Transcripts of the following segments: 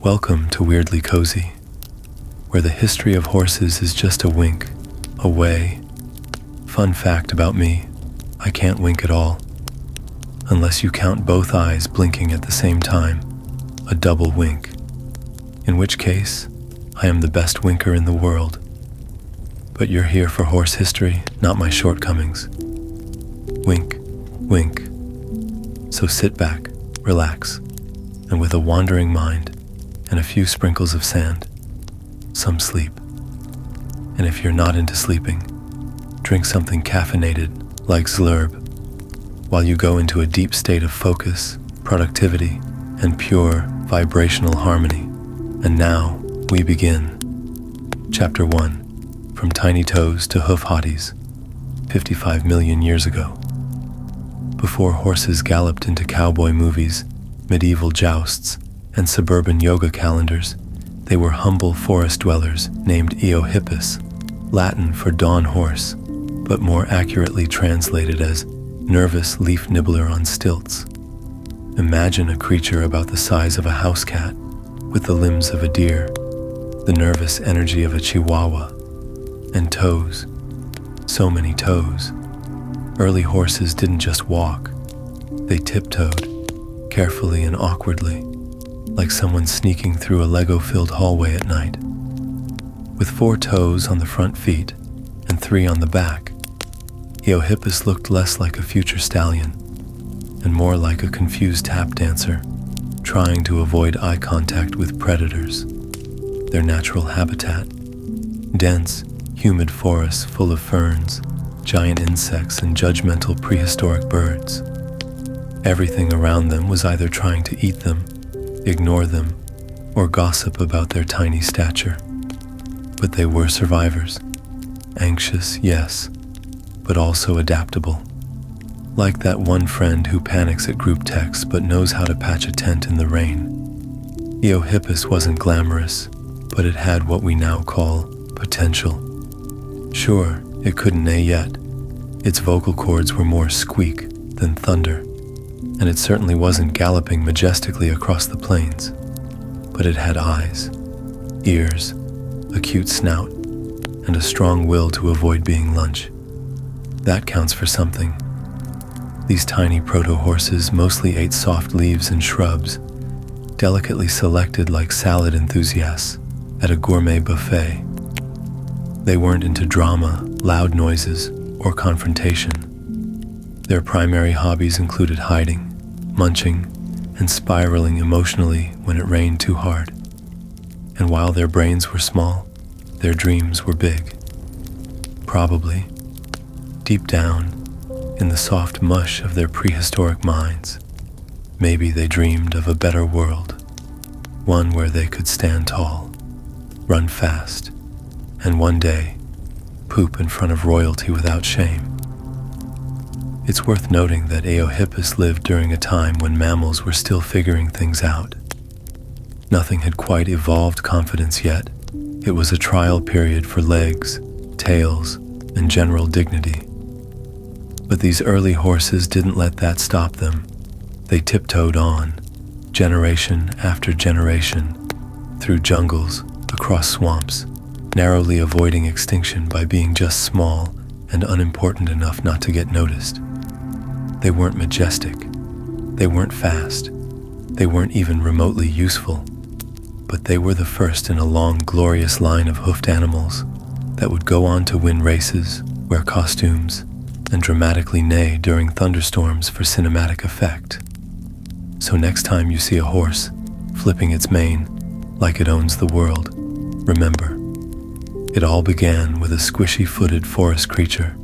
Welcome to Weirdly Cozy, where the history of horses is just a wink away. Fun fact about me, I can't wink at all, unless you count both eyes blinking at the same time, a double wink, in which case I am the best winker in the world. But you're here for horse history, not my shortcomings. Wink, wink. So sit back, relax, and with a wandering mind and a few sprinkles of sand, some sleep. And if you're not into sleeping, drink something caffeinated like Slurb while you go into a deep state of focus, productivity, and pure vibrational harmony. And now we begin. Chapter 1, From Tiny Toes to Hoof Hotties, 55 million years ago. Before horses galloped into cowboy movies, medieval jousts, and suburban yoga calendars, they were humble forest dwellers named Eohippus, Latin for dawn horse, but more accurately translated as nervous leaf nibbler on stilts. Imagine a creature about the size of a house cat, with the limbs of a deer, the nervous energy of a chihuahua, and toes. So many toes. Early horses didn't just walk, they tiptoed, carefully and awkwardly, like someone sneaking through a Lego-filled hallway at night. With 4 toes on the front feet and 3 on the back, Eohippus looked less like a future stallion and more like a confused tap dancer trying to avoid eye contact with predators. Their natural habitat, dense, humid forests full of ferns, giant insects, and judgmental prehistoric birds. Everything around them was either trying to eat them, ignore them, or gossip about their tiny stature. But they were survivors. Anxious, yes, but also adaptable. Like that one friend who panics at group texts but knows how to patch a tent in the rain. Eohippus wasn't glamorous, but it had what we now call potential. Sure, it couldn't neigh yet. Its vocal cords were more squeak than thunder, and it certainly wasn't galloping majestically across the plains. But it had eyes, ears, a cute snout, and a strong will to avoid being lunch. That counts for something. These tiny proto-horses mostly ate soft leaves and shrubs, delicately selected like salad enthusiasts at a gourmet buffet. They weren't into drama, loud noises, or confrontation. Their primary hobbies included hiding, munching, and spiraling emotionally when it rained too hard. And while their brains were small, their dreams were big. Probably, deep down, in the soft mush of their prehistoric minds, maybe they dreamed of a better world, one where they could stand tall, run fast, and one day, poop in front of royalty without shame. It's worth noting that Eohippus lived during a time when mammals were still figuring things out. Nothing had quite evolved confidence yet. It was a trial period for legs, tails, and general dignity. But these early horses didn't let that stop them. They tiptoed on, generation after generation, through jungles, across swamps, narrowly avoiding extinction by being just small and unimportant enough not to get noticed. They weren't majestic, they weren't fast, they weren't even remotely useful, but they were the first in a long, glorious line of hoofed animals that would go on to win races, wear costumes, and dramatically neigh during thunderstorms for cinematic effect. So next time you see a horse flipping its mane like it owns the world, remember, it all began with a squishy-footed forest creature,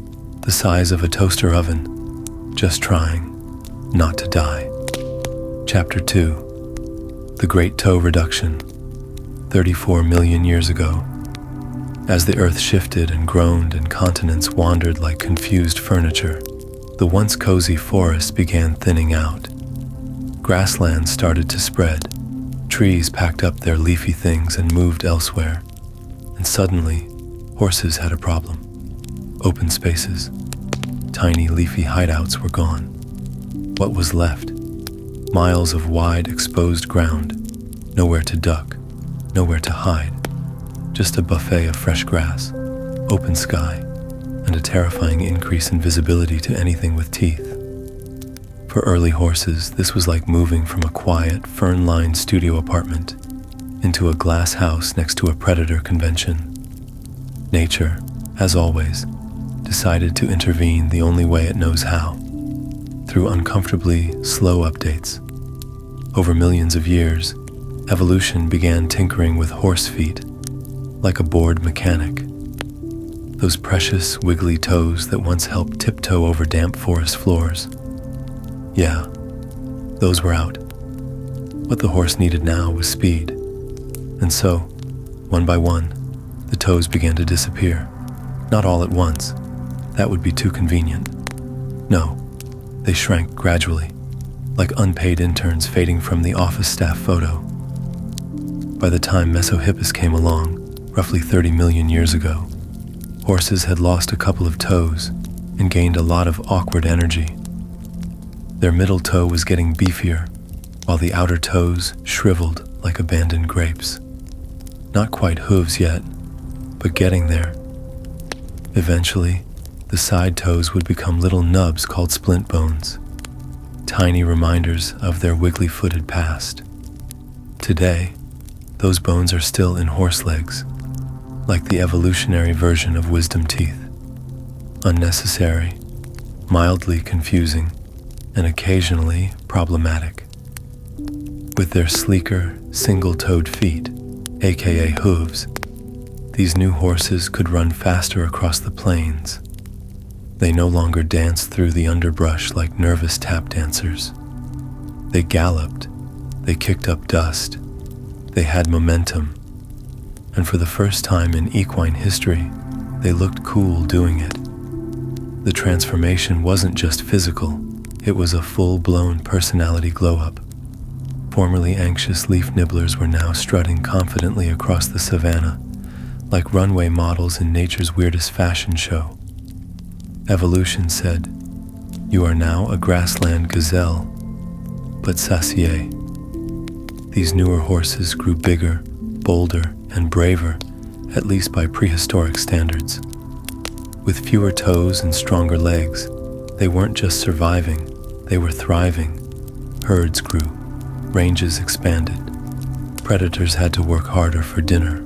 the size of a toaster oven, just trying not to die. Chapter 2, The Great Toe Reduction, 34 million years ago. As the earth shifted and groaned and continents wandered like confused furniture, the once cozy forest began thinning out. Grasslands started to spread, trees packed up their leafy things and moved elsewhere, and suddenly, horses had a problem. Open spaces, tiny leafy hideouts were gone. What was left? Miles of wide exposed ground, Nowhere to duck, nowhere to hide, just a buffet of fresh grass, open sky, and a terrifying increase in visibility to anything with teeth. For early horses, this was like moving from a quiet, fern-lined studio apartment into a glass house next to a predator convention. Nature, as always, decided to intervene the only way it knows how, through uncomfortably slow updates. Over millions of years, evolution began tinkering with horse feet, like a bored mechanic. Those precious, wiggly toes that once helped tiptoe over damp forest floors. Yeah, those were out. What the horse needed now was speed. And so, one by one, the toes began to disappear. Not all at once. That would be too convenient. No, they shrank gradually, like unpaid interns fading from the office staff photo. By the time Eohippus came along, roughly 30 million years ago, horses had lost a couple of toes and gained a lot of awkward energy. Their middle toe was getting beefier, while the outer toes shriveled like abandoned grapes. Not quite hooves yet, but getting there. Eventually, the side toes would become little nubs called splint bones, tiny reminders of their wiggly-footed past. Today, those bones are still in horse legs, like the evolutionary version of wisdom teeth. Unnecessary, mildly confusing, and occasionally problematic. With their sleeker, single-toed feet, aka hooves, these new horses could run faster across the plains. They no longer danced through the underbrush like nervous tap dancers. They galloped, they kicked up dust, they had momentum, and for the first time in equine history, they looked cool doing it. The transformation wasn't just physical, it was a full-blown personality glow-up. Formerly anxious leaf nibblers were now strutting confidently across the savannah, like runway models in nature's weirdest fashion show. Evolution said, "You are now a grassland gazelle, but satié." These newer horses grew bigger, bolder, and braver, at least by prehistoric standards. With fewer toes and stronger legs, they weren't just surviving, they were thriving. Herds grew, ranges expanded. Predators had to work harder for dinner,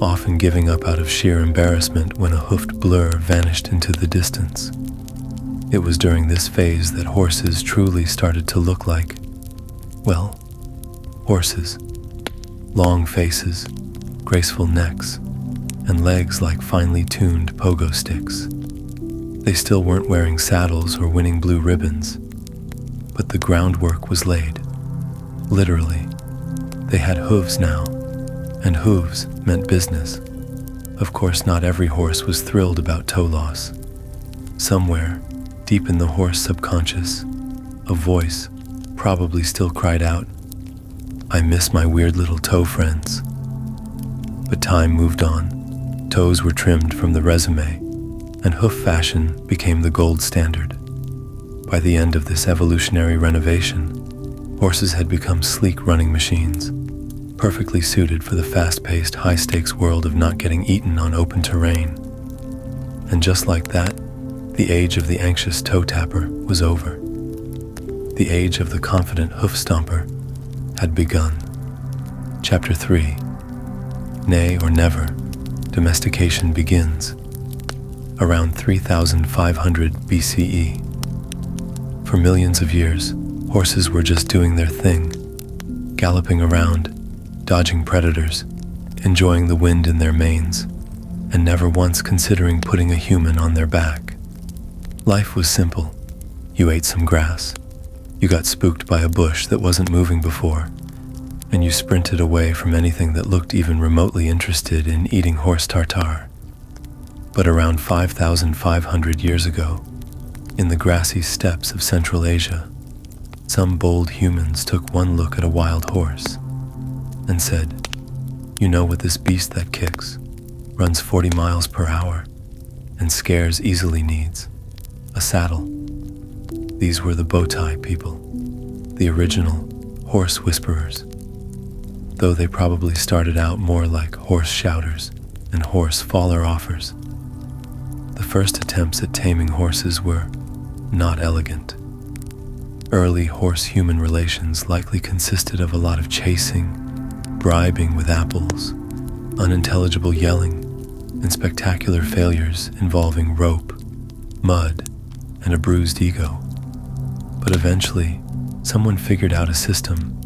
often giving up out of sheer embarrassment when a hoofed blur vanished into the distance. It was during this phase that horses truly started to look like, well, horses. Long faces, graceful necks, and legs like finely tuned pogo sticks. They still weren't wearing saddles or winning blue ribbons, but the groundwork was laid. Literally, they had hooves now, and hooves meant business. Of course, not every horse was thrilled about toe loss. Somewhere, deep in the horse subconscious, a voice probably still cried out, "I miss my weird little toe friends." But time moved on. Toes were trimmed from the resume, and hoof fashion became the gold standard. By the end of this evolutionary renovation, horses had become sleek running machines, perfectly suited for the fast-paced, high-stakes world of not getting eaten on open terrain. And just like that, the age of the anxious toe tapper was over. The age of the confident hoof stomper had begun. Chapter 3. Nay or never, domestication begins. Around 3,500 BCE. For millions of years, horses were just doing their thing, galloping around, dodging predators, enjoying the wind in their manes, and never once considering putting a human on their back. Life was simple. You ate some grass, you got spooked by a bush that wasn't moving before, and you sprinted away from anything that looked even remotely interested in eating horse tartare. But around 5,500 years ago, in the grassy steppes of Central Asia, some bold humans took one look at a wild horse and said, "You know what this beast that kicks, runs 40 miles per hour, and scares easily needs? A saddle." These were the bow tie people, the original horse whisperers. though they probably started out more like horse shouters and horse faller offers. The first attempts at taming horses were not elegant. Early horse-human relations likely consisted of a lot of chasing, bribing with apples, unintelligible yelling, and spectacular failures involving rope, mud, and a bruised ego. But eventually, someone figured out a system.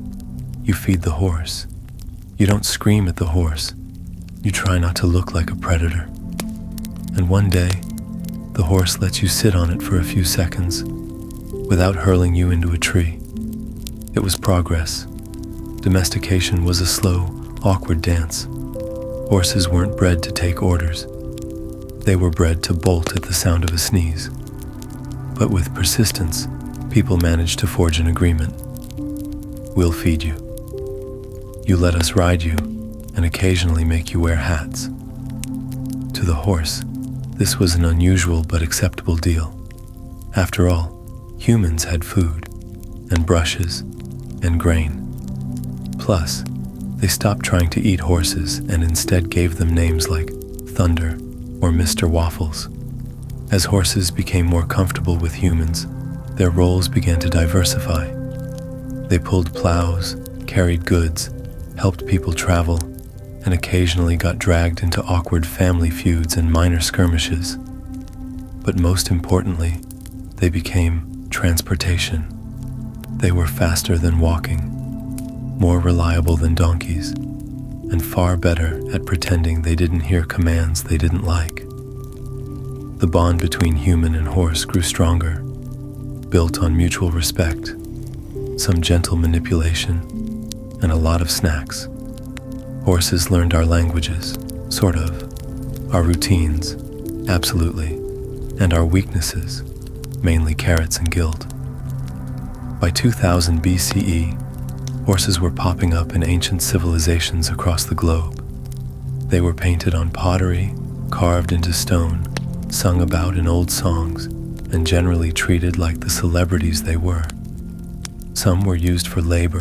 You feed the horse. You don't scream at the horse. You try not to look like a predator. And one day, the horse lets you sit on it for a few seconds without hurling you into a tree. It was progress. Domestication was a slow, awkward dance. Horses weren't bred to take orders. They were bred to bolt at the sound of a sneeze. But with persistence, people managed to forge an agreement. We'll feed you. You let us ride you and occasionally make you wear hats. To the horse, this was an unusual but acceptable deal. After all, humans had food, and brushes, and grain. Plus, they stopped trying to eat horses and instead gave them names like Thunder or Mr. Waffles. As horses became more comfortable with humans, their roles began to diversify. They pulled plows, carried goods, helped people travel, and occasionally got dragged into awkward family feuds and minor skirmishes. But most importantly, they became transportation. They were faster than walking, more reliable than donkeys, and far better at pretending they didn't hear commands they didn't like. The bond between human and horse grew stronger, built on mutual respect, some gentle manipulation, and a lot of snacks. Horses learned our languages, sort of, our routines, absolutely, and our weaknesses, mainly carrots and guilt. By 2000 BCE, horses were popping up in ancient civilizations across the globe. They were painted on pottery, carved into stone, sung about in old songs, and generally treated like the celebrities they were. Some were used for labor,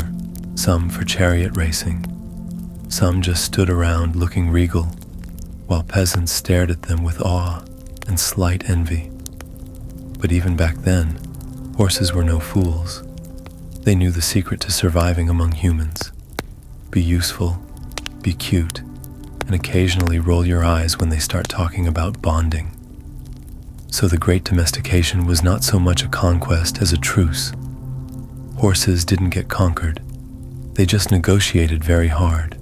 some for chariot racing. Some just stood around looking regal, while peasants stared at them with awe and slight envy. But even back then, horses were no fools. They knew the secret to surviving among humans. Be useful, be cute, and occasionally roll your eyes when they start talking about bonding. So the Great Domestication was not so much a conquest as a truce. Horses didn't get conquered. They just negotiated very hard.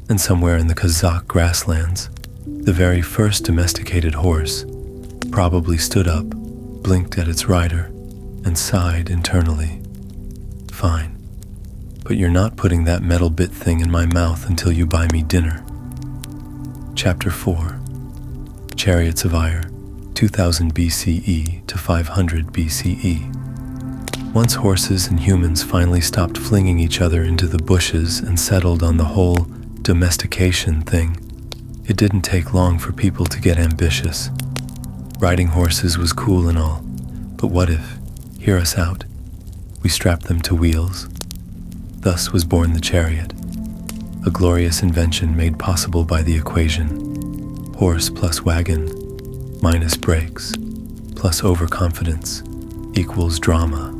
And somewhere in the Kazakh grasslands, the very first domesticated horse probably stood up, blinked at its rider, and sighed internally. Fine, but you're not putting that metal bit thing in my mouth until you buy me dinner. Chapter 4. Chariots of Ire, 2000 BCE to 500 BCE. Once horses and humans finally stopped flinging each other into the bushes and settled on the whole domestication thing, it didn't take long for people to get ambitious. Riding horses was cool and all, but what if, hear us out, we strapped them to wheels? Thus was born the chariot, a glorious invention made possible by the equation: horse plus wagon minus brakes plus overconfidence equals drama.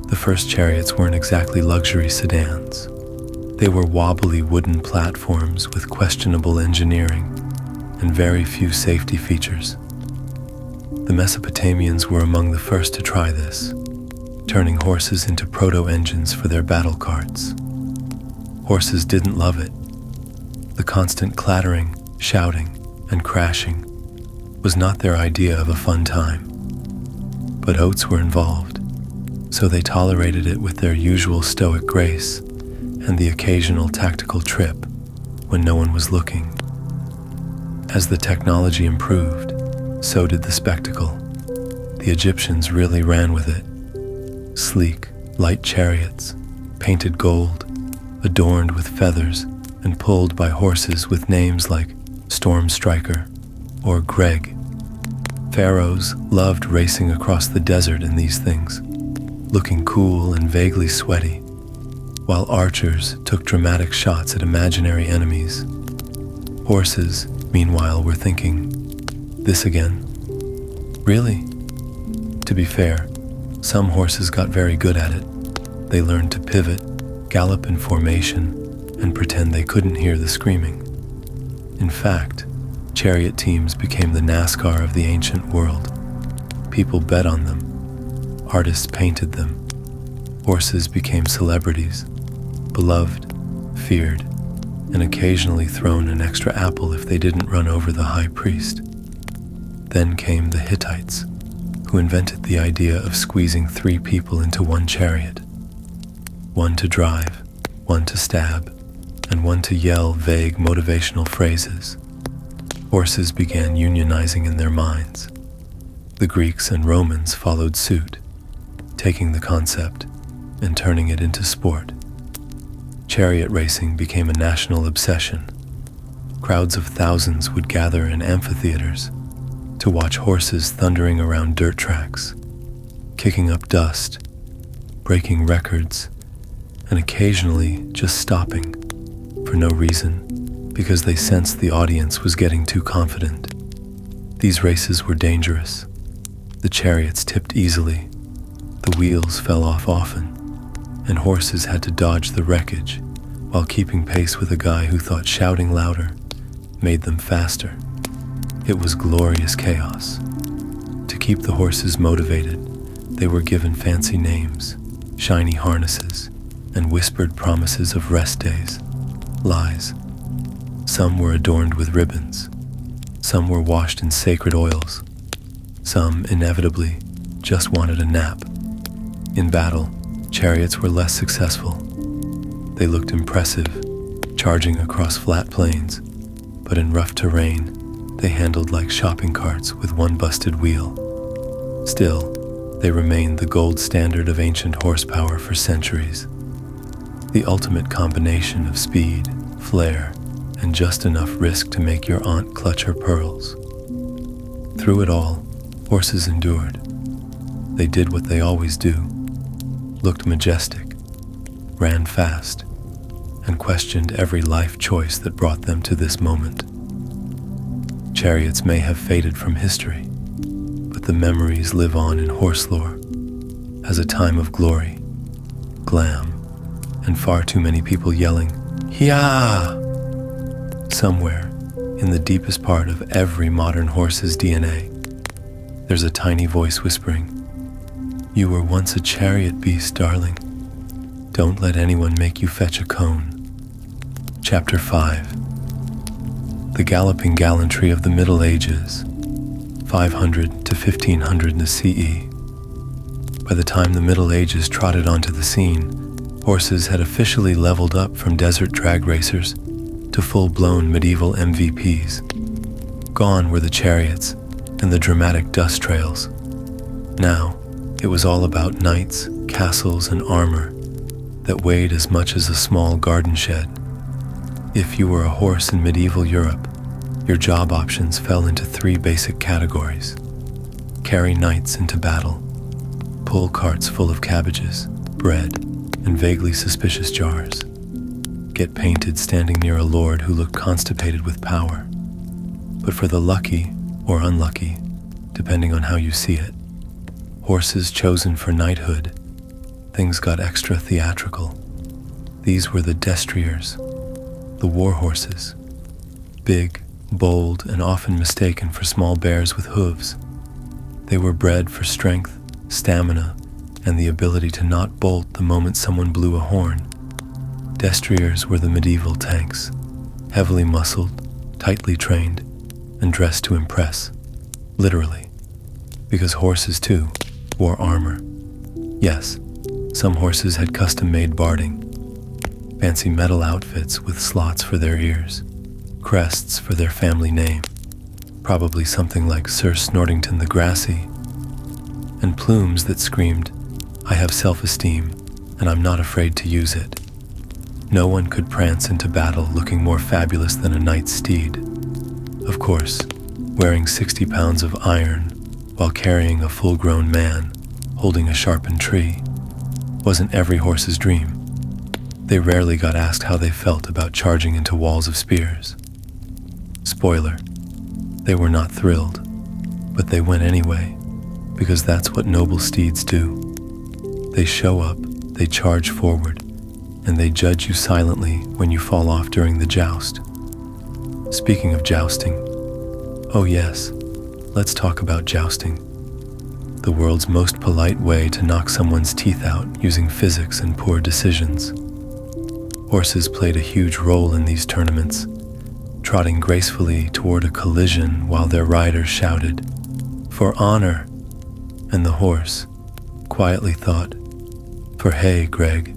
The first chariots weren't exactly luxury sedans. They were wobbly wooden platforms with questionable engineering and very few safety features. The Mesopotamians were among the first to try this, turning horses into proto-engines for their battle carts. Horses didn't love it. The constant clattering, shouting, and crashing was not their idea of a fun time. But oats were involved, so they tolerated it with their usual stoic grace and the occasional tactical trip when no one was looking. As the technology improved, so did the spectacle. The Egyptians really ran with it. Sleek, light chariots, painted gold, adorned with feathers and pulled by horses with names like Storm Striker or Greg. Pharaohs loved racing across the desert in these things, looking cool and vaguely sweaty, while archers took dramatic shots at imaginary enemies. Horses, meanwhile, were thinking, "This again? Really?" To be fair, some horses got very good at it. They learned to pivot, gallop in formation, and pretend they couldn't hear the screaming. In fact, chariot teams became the NASCAR of the ancient world. People bet on them. Artists painted them. Horses became celebrities, beloved, feared, and occasionally thrown an extra apple if they didn't run over the high priest. Then came the Hittites, who invented the idea of squeezing 3 people into one chariot. One to drive, one to stab, and one to yell vague motivational phrases. Horses began unionizing in their minds. The Greeks and Romans followed suit, taking the concept and turning it into sport. Chariot racing became a national obsession. Crowds of thousands would gather in amphitheaters to watch horses thundering around dirt tracks, kicking up dust, breaking records, and occasionally just stopping for no reason because they sensed the audience was getting too confident. These races were dangerous. The chariots tipped easily, the wheels fell off often, and horses had to dodge the wreckage while keeping pace with a guy who thought shouting louder made them faster. It was glorious chaos. To keep the horses motivated, they were given fancy names, shiny harnesses, and whispered promises of rest days. Lies. Some were adorned with ribbons. Some were washed in sacred oils. Some, inevitably, just wanted a nap. In battle, chariots were less successful. They looked impressive, charging across flat plains, but in rough terrain, they handled like shopping carts with one busted wheel. Still, they remained the gold standard of ancient horsepower for centuries. The ultimate combination of speed, flair, and just enough risk to make your aunt clutch her pearls. Through it all, horses endured. They did what they always do, looked majestic, ran fast, and questioned every life choice that brought them to this moment. Chariots may have faded from history, but the memories live on in horse lore as a time of glory, glam, and far too many people yelling, "Hiya!" Somewhere, in the deepest part of every modern horse's DNA, there's a tiny voice whispering, "You were once a chariot beast, darling. Don't let anyone make you fetch a cone." Chapter 5. The galloping gallantry of the Middle Ages, 500 to 1500 CE. By the time the Middle Ages trotted onto the scene, horses had officially leveled up from desert drag racers to full-blown medieval MVPs. Gone were the chariots and the dramatic dust trails. Now, it was all about knights, castles, and armor that weighed as much as a small garden shed. If you were a horse in medieval Europe, your job options fell into 3 basic categories. Carry knights into battle, pull carts full of cabbages, bread, and vaguely suspicious jars. Get painted standing near a lord who looked constipated with power. But for the lucky or unlucky, depending on how you see it, horses chosen for knighthood, things got extra theatrical. These were the destriers, the war horses, big, bold, and often mistaken for small bears with hooves. They were bred for strength, stamina, and the ability to not bolt the moment someone blew a horn. Destriers were the medieval tanks, heavily muscled, tightly trained, and dressed to impress, literally, because horses, too, wore armor. Yes, some horses had custom-made barding, fancy metal outfits with slots for their ears, crests for their family name, probably something like Sir Snortington the Grassy, and plumes that screamed, "I have self-esteem, and I'm not afraid to use it." No one could prance into battle looking more fabulous than a knight's steed. Of course, wearing 60 pounds of iron while carrying a full-grown man holding a sharpened tree wasn't every horse's dream. They rarely got asked how they felt about charging into walls of spears. Spoiler, they were not thrilled, but they went anyway, because that's what noble steeds do. They show up, they charge forward, and they judge you silently when you fall off during the joust. Speaking of jousting, oh yes, let's talk about jousting. The world's most polite way to knock someone's teeth out using physics and poor decisions. Horses played a huge role in these tournaments, trotting gracefully toward a collision while their riders shouted, "For honor!" And the horse quietly thought, "For hay, Greg.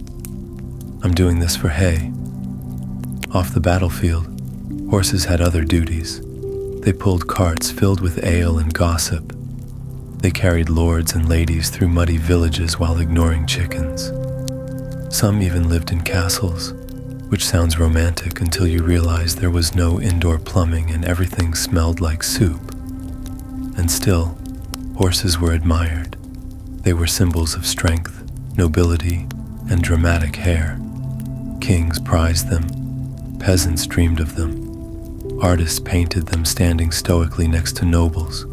I'm doing this for hay." Off the battlefield, horses had other duties. They pulled carts filled with ale and gossip. They carried lords and ladies through muddy villages while ignoring chickens. Some even lived in castles, which sounds romantic until you realize there was no indoor plumbing and everything smelled like soup. And still, horses were admired. They were symbols of strength, nobility, and dramatic hair. Kings prized them. Peasants dreamed of them. Artists painted them standing stoically next to nobles,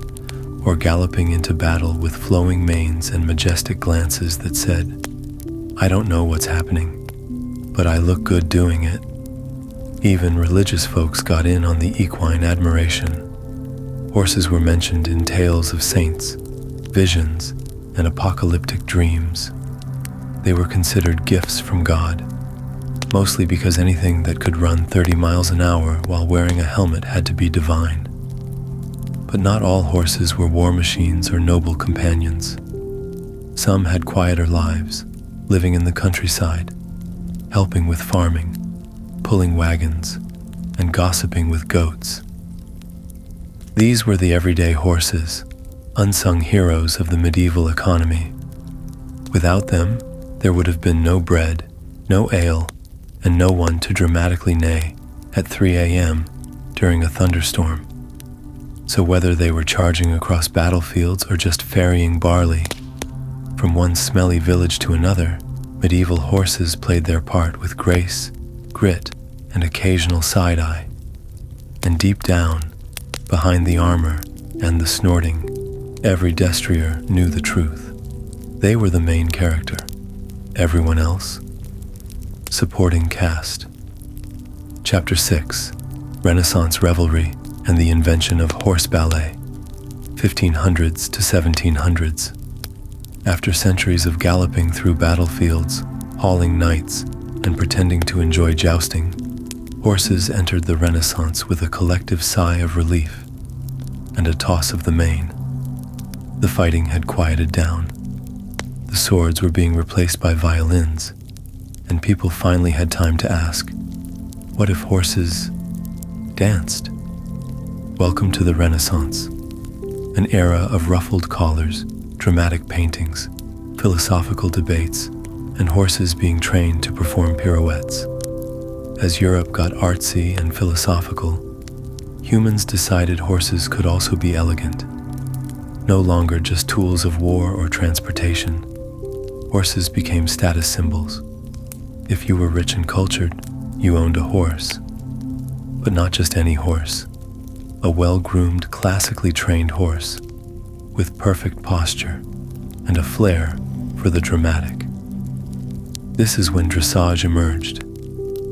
or galloping into battle with flowing manes and majestic glances that said, "I don't know what's happening, but I look good doing it." Even religious folks got in on the equine admiration. Horses were mentioned in tales of saints, visions, and apocalyptic dreams. They were considered gifts from God, mostly because anything that could run 30 miles an hour while wearing a helmet had to be divine. But not all horses were war machines or noble companions. Some had quieter lives, living in the countryside, helping with farming, pulling wagons, and gossiping with goats. These were the everyday horses, unsung heroes of the medieval economy. Without them, there would have been no bread, no ale, and no one to dramatically neigh at 3 a.m. during a thunderstorm. So whether they were charging across battlefields or just ferrying barley from one smelly village to another, medieval horses played their part with grace, grit, and occasional side-eye. And deep down, behind the armor and the snorting, every destrier knew the truth. They were the main character. Everyone else? Supporting cast. Chapter 6. Renaissance Revelry and the Invention of Horse Ballet, 1500s to 1700s. After centuries of galloping through battlefields, hauling knights, and pretending to enjoy jousting, horses entered the Renaissance with a collective sigh of relief and a toss of the mane. The fighting had quieted down. The swords were being replaced by violins, and people finally had time to ask, what if horses danced? Welcome to the Renaissance, an era of ruffled collars, dramatic paintings, philosophical debates, and horses being trained to perform pirouettes. As Europe got artsy and philosophical, humans decided horses could also be elegant. No longer just tools of war or transportation, horses became status symbols. If you were rich and cultured, you owned a horse. But not just any horse. A well-groomed, classically trained horse, with perfect posture and a flair for the dramatic. This is when dressage emerged,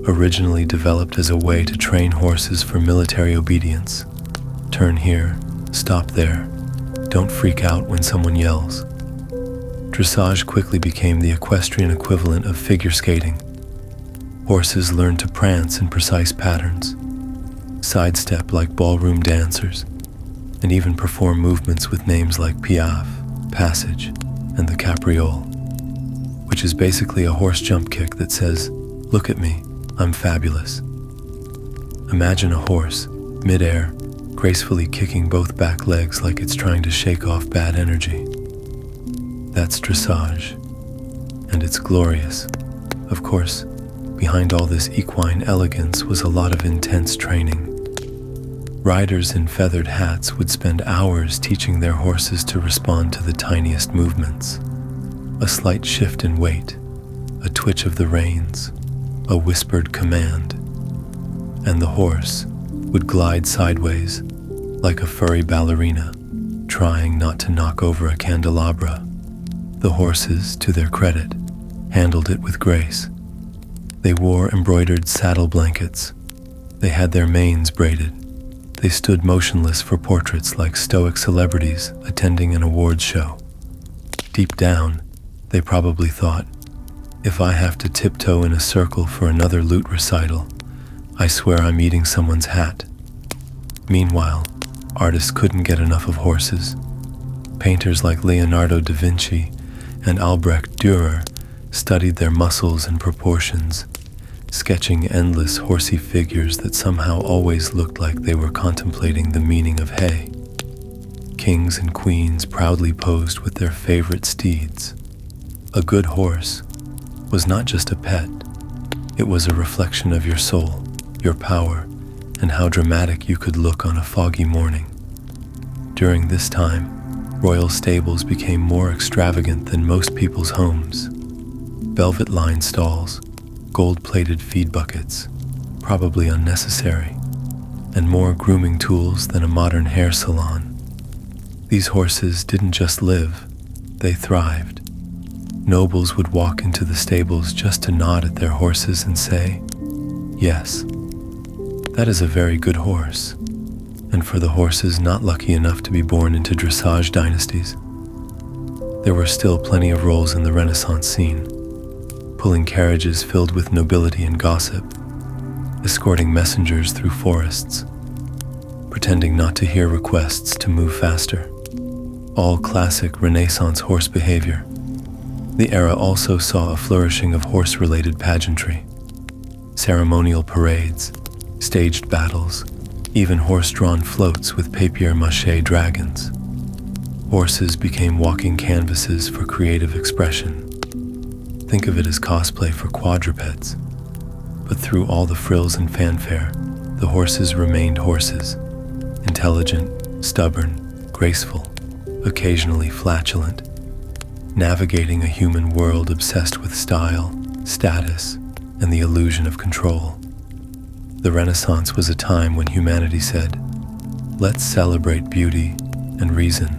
originally developed as a way to train horses for military obedience. Turn here, stop there, don't freak out when someone yells. Dressage quickly became the equestrian equivalent of figure skating. Horses learned to prance in precise patterns, sidestep like ballroom dancers, and even perform movements with names like piaffe, passage, and the capriole, which is basically a horse jump kick that says, "Look at me, I'm fabulous." Imagine a horse, mid-air, gracefully kicking both back legs like it's trying to shake off bad energy. That's dressage, and it's glorious. Of course, behind all this equine elegance was a lot of intense training. Riders in feathered hats would spend hours teaching their horses to respond to the tiniest movements. A slight shift in weight, a twitch of the reins, a whispered command, and the horse would glide sideways like a furry ballerina, trying not to knock over a candelabra. The horses, to their credit, handled it with grace. They wore embroidered saddle blankets. They had their manes braided. They stood motionless for portraits like stoic celebrities attending an awards show. Deep down, they probably thought, if I have to tiptoe in a circle for another lute recital, I swear I'm eating someone's hat. Meanwhile, artists couldn't get enough of horses. Painters like Leonardo da Vinci and Albrecht Dürer studied their muscles and proportions, sketching endless horsey figures that somehow always looked like they were contemplating the meaning of hay. Kings and queens proudly posed with their favorite steeds. A good horse was not just a pet, it was a reflection of your soul, your power, and how dramatic you could look on a foggy morning. During this time, royal stables became more extravagant than most people's homes. Velvet-lined stalls, gold-plated feed buckets, probably unnecessary, and more grooming tools than a modern hair salon. These horses didn't just live, they thrived. Nobles would walk into the stables just to nod at their horses and say, "Yes, that is a very good horse." And for the horses not lucky enough to be born into dressage dynasties, there were still plenty of roles in the Renaissance scene, pulling carriages filled with nobility and gossip, escorting messengers through forests, pretending not to hear requests to move faster. All classic Renaissance horse behavior. The era also saw a flourishing of horse-related pageantry, ceremonial parades, staged battles, even horse-drawn floats with papier-mâché dragons. Horses became walking canvases for creative expression. Think of it as cosplay for quadrupeds. But through all the frills and fanfare, the horses remained horses, intelligent, stubborn, graceful, occasionally flatulent, navigating a human world obsessed with style, status, and the illusion of control. The Renaissance was a time when humanity said, "Let's celebrate beauty and reason."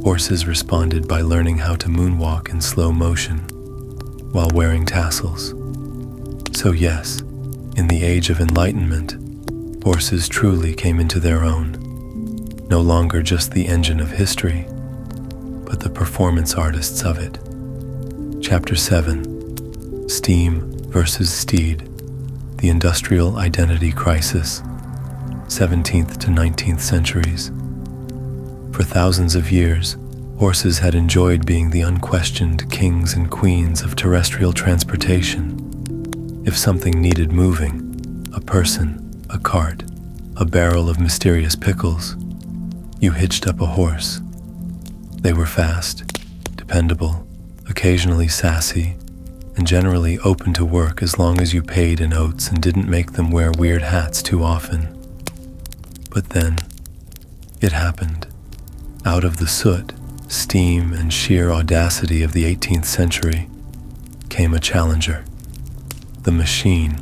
Horses responded by learning how to moonwalk in slow motion while wearing tassels. So yes, in the age of enlightenment, horses truly came into their own, no longer just the engine of history, but the performance artists of it. Chapter 7: Steam versus Steed, the Industrial Identity Crisis, 17th to 19th centuries. For thousands of years, horses had enjoyed being the unquestioned kings and queens of terrestrial transportation. If something needed moving, a person, a cart, a barrel of mysterious pickles, you hitched up a horse. They were fast, dependable, occasionally sassy, and generally open to work as long as you paid in oats and didn't make them wear weird hats too often. But then, it happened. Out of the soot, steam, and sheer audacity of the 18th century came a challenger: the machine.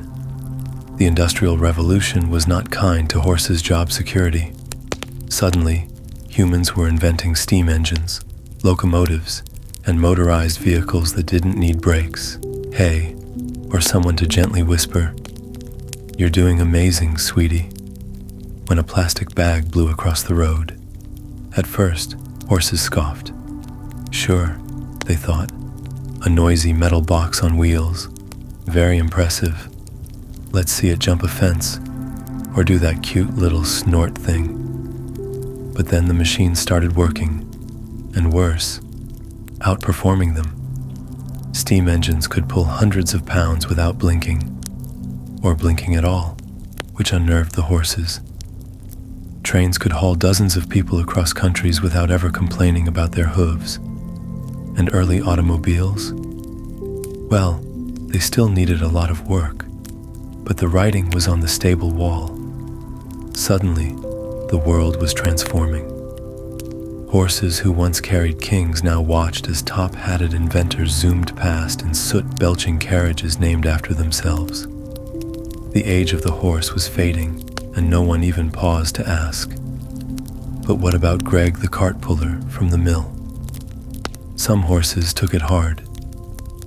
The Industrial Revolution was not kind to horses' job security. Suddenly, humans were inventing steam engines, locomotives, and motorized vehicles that didn't need brakes, hay, or someone to gently whisper, "You're doing amazing, sweetie," when a plastic bag blew across the road. At first, horses scoffed. Sure, they thought, a noisy metal box on wheels, very impressive. Let's see it jump a fence, or do that cute little snort thing. But then the machine started working, and worse, outperforming them. Steam engines could pull hundreds of pounds without blinking, or blinking at all, which unnerved the horses. Trains could haul dozens of people across countries without ever complaining about their hooves. And early automobiles? Well, they still needed a lot of work, but the writing was on the stable wall. Suddenly, the world was transforming. Horses who once carried kings now watched as top-hatted inventors zoomed past in soot-belching carriages named after themselves. The age of the horse was fading, and no one even paused to ask. But what about Greg the cart puller from the mill? Some horses took it hard.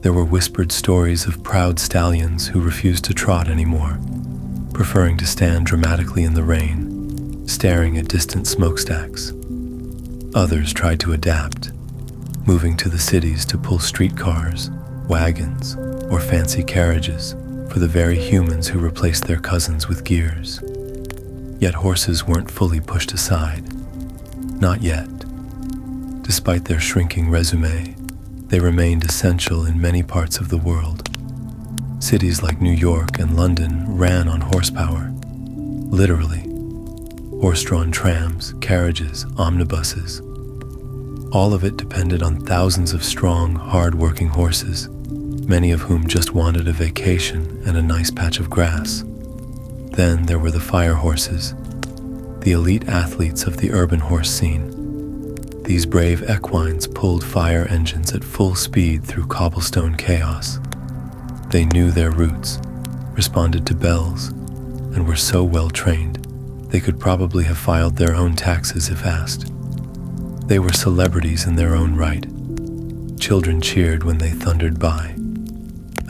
There were whispered stories of proud stallions who refused to trot anymore, preferring to stand dramatically in the rain, staring at distant smokestacks. Others tried to adapt, moving to the cities to pull streetcars, wagons, or fancy carriages for the very humans who replaced their cousins with gears. Yet horses weren't fully pushed aside. Not yet. Despite their shrinking resume, they remained essential in many parts of the world. Cities like New York and London ran on horsepower, literally. Horse-drawn trams, carriages, omnibuses. All of it depended on thousands of strong, hard-working horses, many of whom just wanted a vacation and a nice patch of grass. Then there were the fire horses, the elite athletes of the urban horse scene. These brave equines pulled fire engines at full speed through cobblestone chaos. They knew their routes, responded to bells, and were so well trained they could probably have filed their own taxes if asked. They were celebrities in their own right. Children cheered when they thundered by.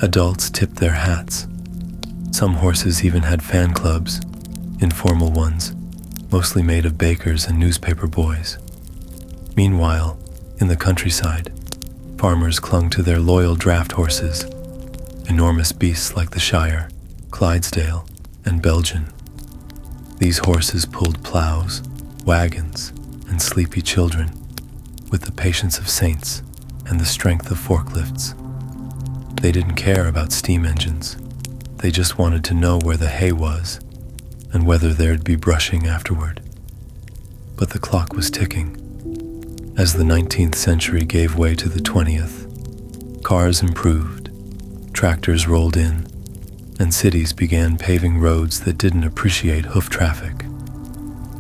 Adults tipped their hats. Some horses even had fan clubs, informal ones, mostly made of bakers and newspaper boys. Meanwhile, in the countryside, farmers clung to their loyal draft horses, enormous beasts like the Shire, Clydesdale, and Belgian. These horses pulled plows, wagons, and sleepy children with the patience of saints and the strength of forklifts. They didn't care about steam engines. They just wanted to know where the hay was and whether there'd be brushing afterward. But the clock was ticking. As the 19th century gave way to the 20th, cars improved, tractors rolled in, and cities began paving roads that didn't appreciate hoof traffic.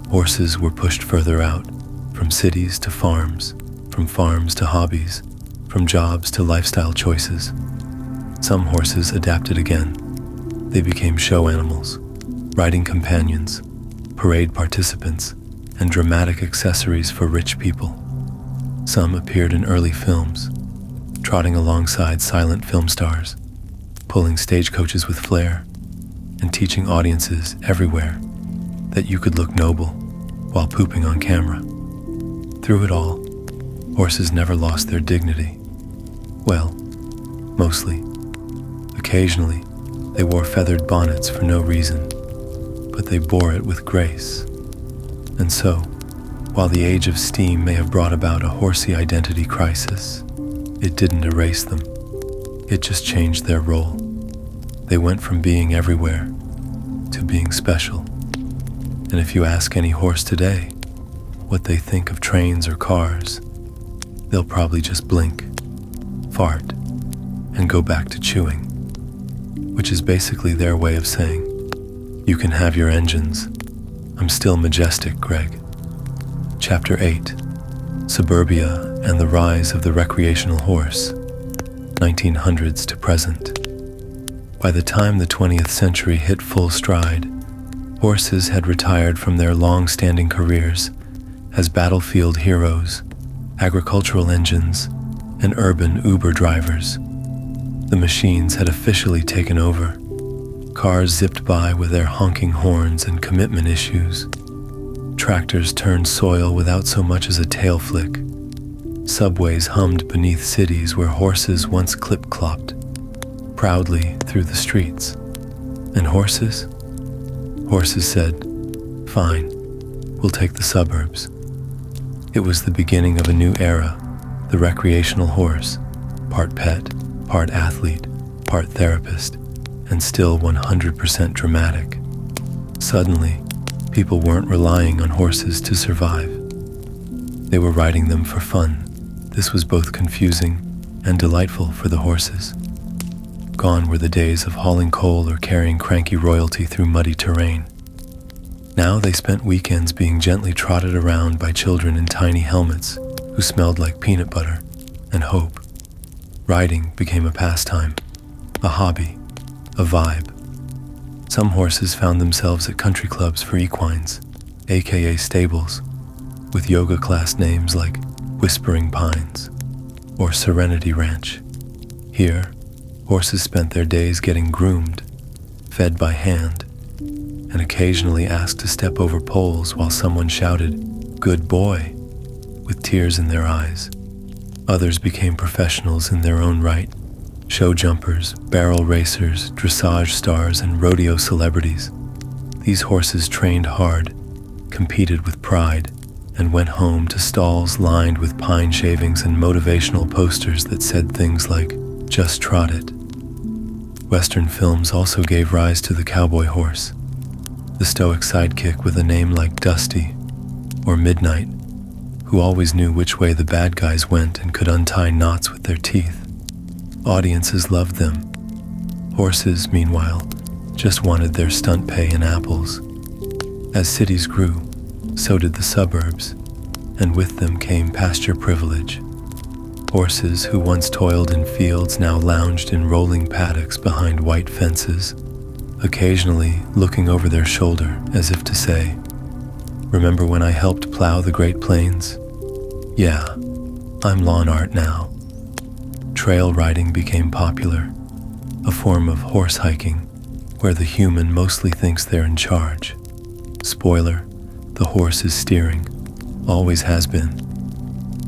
Horses were pushed further out, from cities to farms, from farms to hobbies, from jobs to lifestyle choices. Some horses adapted again. They became show animals, riding companions, parade participants, and dramatic accessories for rich people. Some appeared in early films, trotting alongside silent film stars, pulling stagecoaches with flair, and teaching audiences everywhere that you could look noble while pooping on camera. Through it all, horses never lost their dignity. Well, mostly. Occasionally, they wore feathered bonnets for no reason, but they bore it with grace. And so, while the age of steam may have brought about a horsey identity crisis, it didn't erase them. It just changed their role. They went from being everywhere to being special. And if you ask any horse today what they think of trains or cars, they'll probably just blink, fart, and go back to chewing, which is basically their way of saying, "You can have your engines. I'm still majestic, Greg." Chapter 8, Suburbia and the Rise of the Recreational Horse, 1900s to present. By the time the 20th century hit full stride, horses had retired from their long-standing careers as battlefield heroes, agricultural engines, and urban Uber drivers. The machines had officially taken over. Cars zipped by with their honking horns and commitment issues. Tractors turned soil without so much as a tail flick. Subways hummed beneath cities where horses once clip-clopped proudly through the streets. And horses? Horses said, "Fine, we'll take the suburbs." It was the beginning of a new era, the recreational horse, part pet, part athlete, part therapist, and still 100% dramatic. Suddenly, people weren't relying on horses to survive. They were riding them for fun. This was both confusing and delightful for the horses. Gone were the days of hauling coal or carrying cranky royalty through muddy terrain. Now they spent weekends being gently trotted around by children in tiny helmets who smelled like peanut butter and hope. Riding became a pastime, a hobby, a vibe. Some horses found themselves at country clubs for equines, aka stables, with yoga class names like Whispering Pines or Serenity Ranch. Here, horses spent their days getting groomed, fed by hand, and occasionally asked to step over poles while someone shouted, "Good boy," with tears in their eyes. Others became professionals in their own right, show jumpers, barrel racers, dressage stars, and rodeo celebrities. These horses trained hard, competed with pride, and went home to stalls lined with pine shavings and motivational posters that said things like, "Just trot it." Western films also gave rise to the cowboy horse, the stoic sidekick with a name like Dusty or Midnight, who always knew which way the bad guys went and could untie knots with their teeth. Audiences loved them. Horses, meanwhile, just wanted their stunt pay in apples. As cities grew, so did the suburbs, and with them came pasture privilege. Horses who once toiled in fields now lounged in rolling paddocks behind white fences, occasionally looking over their shoulder as if to say, "Remember when I helped plow the Great Plains? Yeah, I'm lawn art now." Trail riding became popular, a form of horse hiking where the human mostly thinks they're in charge. Spoiler, the horse is steering, always has been.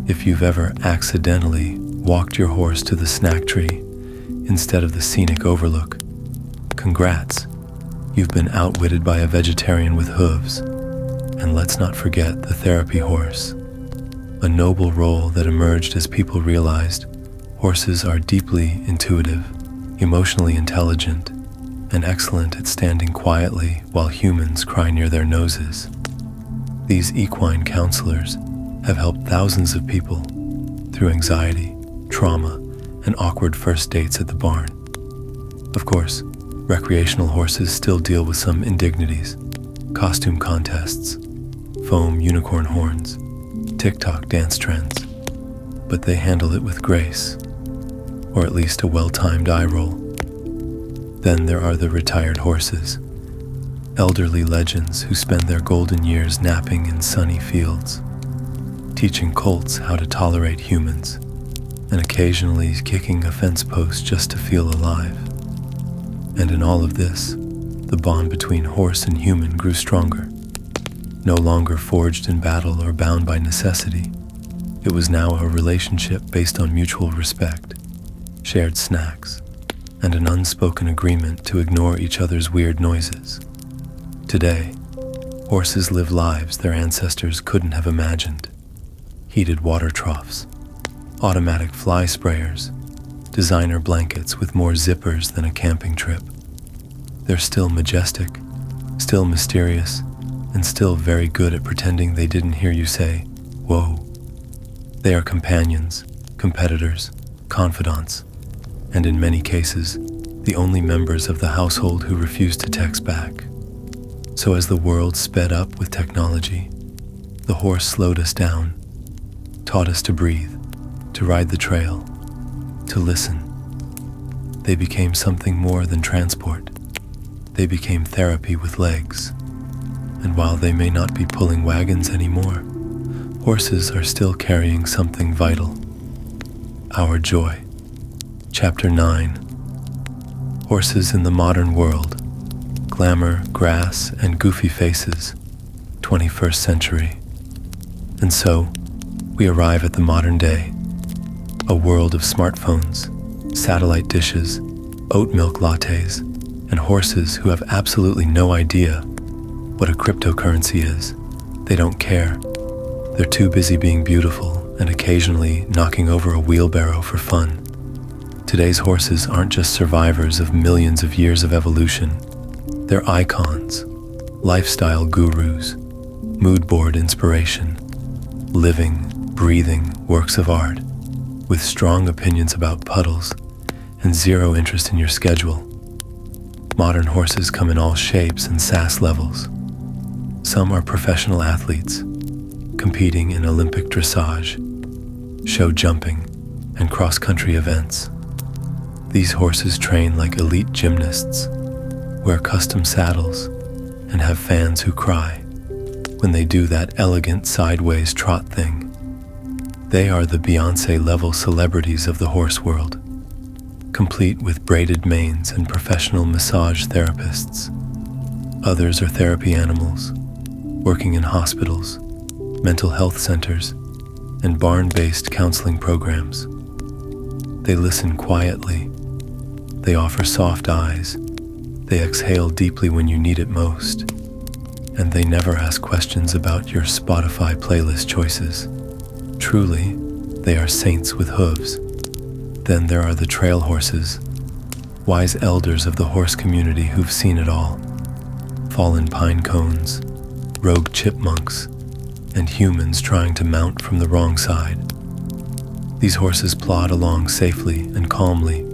If you've ever accidentally walked your horse to the snack tree instead of the scenic overlook, congrats, you've been outwitted by a vegetarian with hooves. And let's not forget the therapy horse, a noble role that emerged as people realized horses are deeply intuitive, emotionally intelligent, and excellent at standing quietly while humans cry near their noses. These equine counselors have helped thousands of people through anxiety, trauma, and awkward first dates at the barn. Of course, recreational horses still deal with some indignities: costume contests, foam unicorn horns, TikTok dance trends, but they handle it with grace, or at least a well-timed eye roll. Then there are the retired horses, elderly legends who spend their golden years napping in sunny fields, teaching colts how to tolerate humans, and occasionally kicking a fence post just to feel alive. And in all of this, the bond between horse and human grew stronger. No longer forged in battle or bound by necessity, it was now a relationship based on mutual respect, shared snacks, and an unspoken agreement to ignore each other's weird noises. Today, horses live lives their ancestors couldn't have imagined. Heated water troughs, automatic fly sprayers, designer blankets with more zippers than a camping trip. They're still majestic, still mysterious, and still very good at pretending they didn't hear you say, "Whoa." They are companions, competitors, confidants, and in many cases, the only members of the household who refuse to text back. So as the world sped up with technology, the horse slowed us down, taught us to breathe, to ride the trail, to listen. They became something more than transport. They became therapy with legs. And while they may not be pulling wagons anymore, horses are still carrying something vital. Our joy. Chapter 9. Horses in the Modern World. Glamour, grass, and goofy faces. 21st century. And so, we arrive at the modern day. A world of smartphones, satellite dishes, oat milk lattes, and horses who have absolutely no idea what a cryptocurrency is. They don't care. They're too busy being beautiful and occasionally knocking over a wheelbarrow for fun. Today's horses aren't just survivors of millions of years of evolution. They're icons, lifestyle gurus, mood board inspiration, living, breathing works of art, with strong opinions about puddles and zero interest in your schedule. Modern horses come in all shapes and sass levels. Some are professional athletes, competing in Olympic dressage, show jumping, and cross-country events. These horses train like elite gymnasts, wear custom saddles, and have fans who cry when they do that elegant sideways trot thing. They are the Beyoncé-level celebrities of the horse world, complete with braided manes and professional massage therapists. Others are therapy animals, working in hospitals, mental health centers, and barn-based counseling programs. They listen quietly. They offer soft eyes. They exhale deeply when you need it most. And they never ask questions about your Spotify playlist choices. Truly, they are saints with hooves. Then there are the trail horses, wise elders of the horse community who've seen it all. Fallen pine cones, rogue chipmunks, and humans trying to mount from the wrong side. These horses plod along safely and calmly,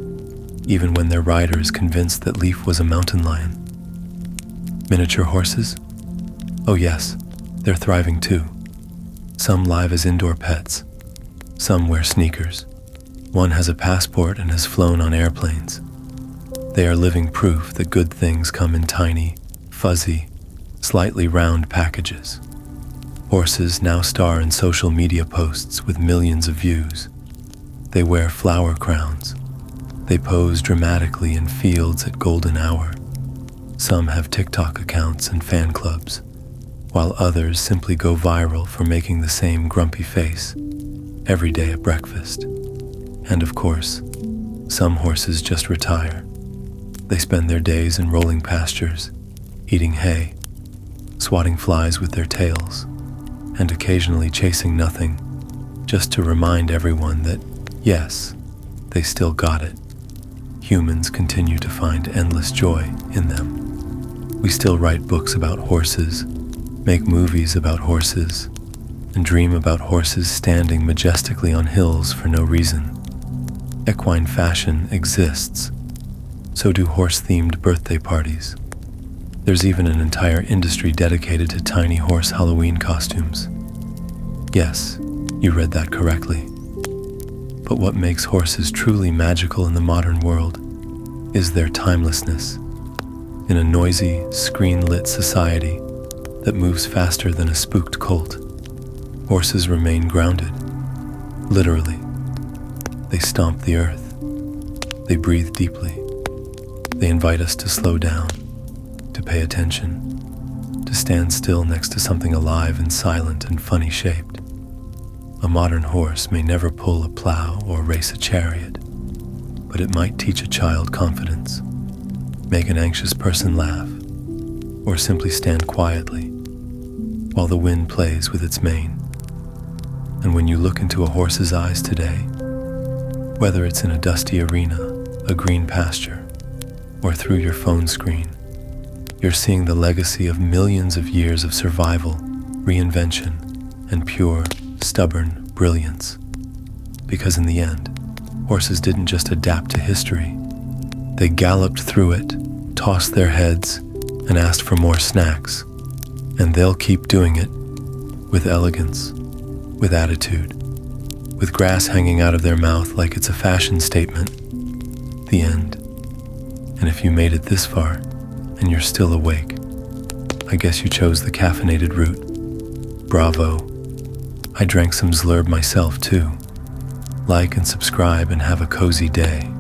even when their rider is convinced that Leaf was a mountain lion. Miniature horses? Oh yes, they're thriving too. Some live as indoor pets. Some wear sneakers. One has a passport and has flown on airplanes. They are living proof that good things come in tiny, fuzzy, slightly round packages. Horses now star in social media posts with millions of views. They wear flower crowns. They pose dramatically in fields at golden hour. Some have TikTok accounts and fan clubs, while others simply go viral for making the same grumpy face every day at breakfast. And of course, some horses just retire. They spend their days in rolling pastures, eating hay, swatting flies with their tails, and occasionally chasing nothing, just to remind everyone that, yes, they still got it. Humans continue to find endless joy in them. We still write books about horses, make movies about horses, and dream about horses standing majestically on hills for no reason. Equine fashion exists. So do horse-themed birthday parties. There's even an entire industry dedicated to tiny horse Halloween costumes. Yes, you read that correctly. But what makes horses truly magical in the modern world is their timelessness. In a noisy, screen-lit society that moves faster than a spooked colt, horses remain grounded. Literally. They stomp the earth. They breathe deeply. They invite us to slow down, to pay attention, to stand still next to something alive and silent and funny shaped. A modern horse may never pull a plow or race a chariot, but it might teach a child confidence, make an anxious person laugh, or simply stand quietly while the wind plays with its mane. And when you look into a horse's eyes today, whether it's in a dusty arena, a green pasture, or through your phone screen, you're seeing the legacy of millions of years of survival, reinvention, and pure, stubborn brilliance. Because in the end, horses didn't just adapt to history. They galloped through it, tossed their heads, and asked for more snacks. And they'll keep doing it, with elegance, with attitude, with grass hanging out of their mouth like it's a fashion statement. The end. And if you made it this far, and you're still awake, I guess you chose the caffeinated route. Bravo. I drank some Slurb myself too. Like and subscribe and have a cozy day.